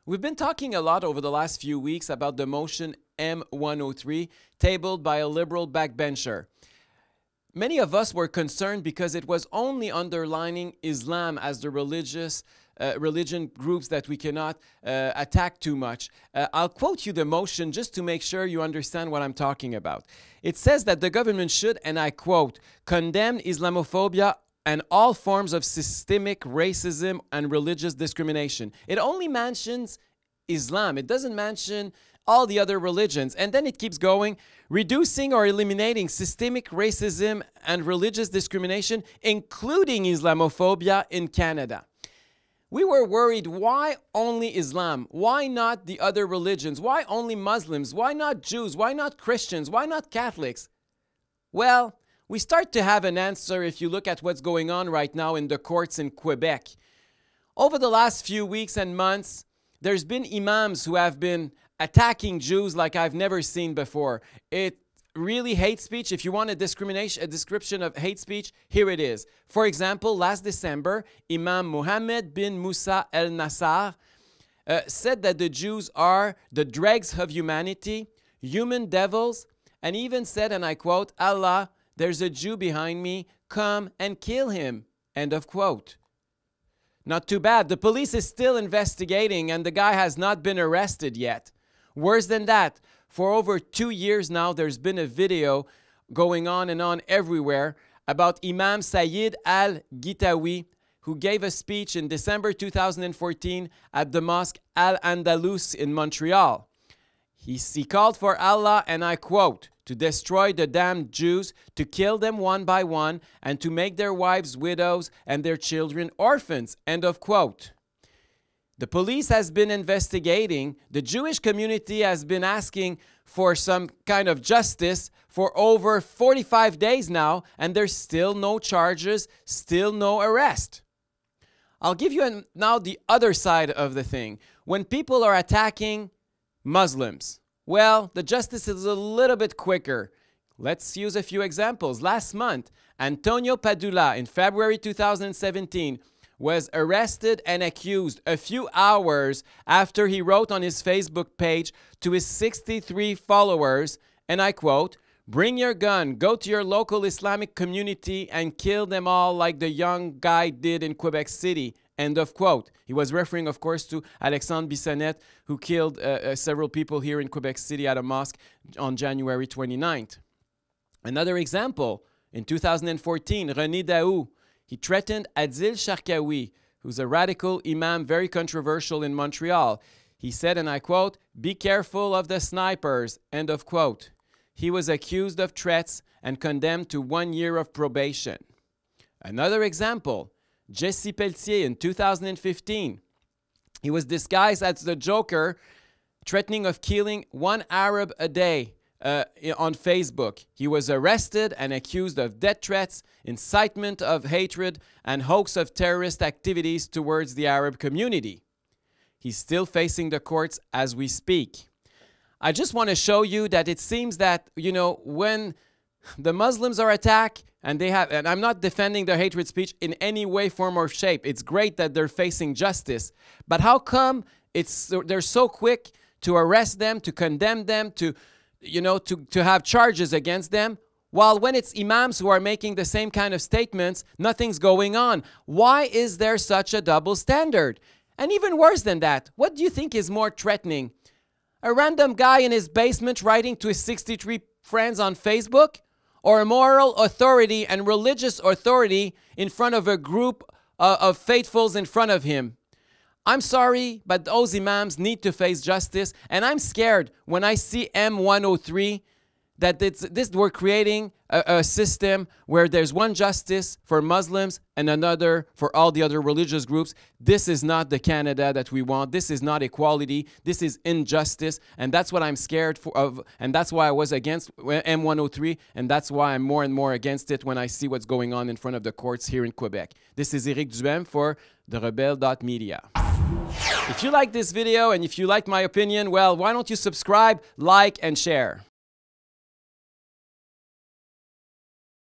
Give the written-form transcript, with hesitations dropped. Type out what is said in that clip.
We've been talking a lot over the last few weeks about the motion M103 tabled by a liberal backbencher. Many of us were concerned because it was only underlining Islam as the religion groups that we cannot attack too much. I'll quote you the motion just to make sure you understand what I'm talking about. It says that the government should, and I quote, condemn Islamophobia and all forms of systemic racism and religious discrimination. It only mentions Islam. It doesn't mention all the other religions. And then it keeps going, reducing or eliminating systemic racism and religious discrimination, including Islamophobia in Canada. We were worried, why only Islam? Why not the other religions? Why only Muslims? Why not Jews? Why not Christians? Why not Catholics? Well, we start to have an answer if you look at what's going on right now in the courts in Quebec. Over the last few weeks and months, there's been imams who have been attacking Jews like I've never seen before. It really hate speech. If you want a description of hate speech, here it is. For example, last December, Imam Mohammed bin Musa el-Nassar said that the Jews are the dregs of humanity, human devils, and even said, and I quote, Allah, there's a Jew behind me, come and kill him, end of quote. Not too bad. The police is still investigating and the guy has not been arrested yet. Worse than that, for over 2 years now, there's been a video going on and on everywhere about Imam Sayyid al-Gitawi, who gave a speech in December 2014 at the mosque Al-Andalus in Montreal. He called for Allah, and I quote, to destroy the damned Jews, to kill them one by one, and to make their wives widows and their children orphans, end of quote. The police has been investigating. The Jewish community has been asking for some kind of justice for over 45 days now, and there's still no charges, still no arrest. I'll give you now the other side of the thing. When people are attacking Muslims, well, the justice is a little bit quicker. Let's use a few examples. Last month, Antonio Padula in February 2017 was arrested and accused a few hours after he wrote on his Facebook page to his 63 followers, and I quote, bring your gun, go to your local Islamic community and kill them all like the young guy did in Quebec City, end of quote. He was referring, of course, to Alexandre Bissonnette, who killed several people here in Quebec City at a mosque on January 29th. Another example, in 2014, René Daou, he threatened Adil Sharkawi, who's a radical imam, very controversial in Montreal. He said, and I quote, be careful of the snipers, end of quote. He was accused of threats and condemned to 1 year of probation. Another example, Jesse Pelletier in 2015. He was disguised as the Joker, threatening of killing one Arab a day on Facebook. He was arrested and accused of death threats, incitement of hatred, and hoax of terrorist activities towards the Arab community. He's still facing the courts as we speak. I just want to show you that it seems that, you know, when the Muslims are attacked, and I'm not defending their hatred speech in any way, form, or shape. It's great that they're facing justice. But how come they're so quick to arrest them, to condemn them, to have charges against them, while when it's imams who are making the same kind of statements, nothing's going on? Why is there such a double standard? And even worse than that, what do you think is more threatening? A random guy in his basement writing to his 63 friends on Facebook? Or a moral authority and religious authority in front of a group of faithfuls in front of him? I'm sorry, but those imams need to face justice, and I'm scared when I see M103 that we're creating a system where there's one justice for Muslims and another for all the other religious groups. This is not the Canada that we want. This is not equality. This is injustice, and that's what I'm scared of, and that's why I was against M103, and that's why I'm more and more against it when I see what's going on in front of the courts here in Quebec. This is Eric Duhem for therebelle.media. If you like this video and if you like my opinion, well, why don't you subscribe, like, and share?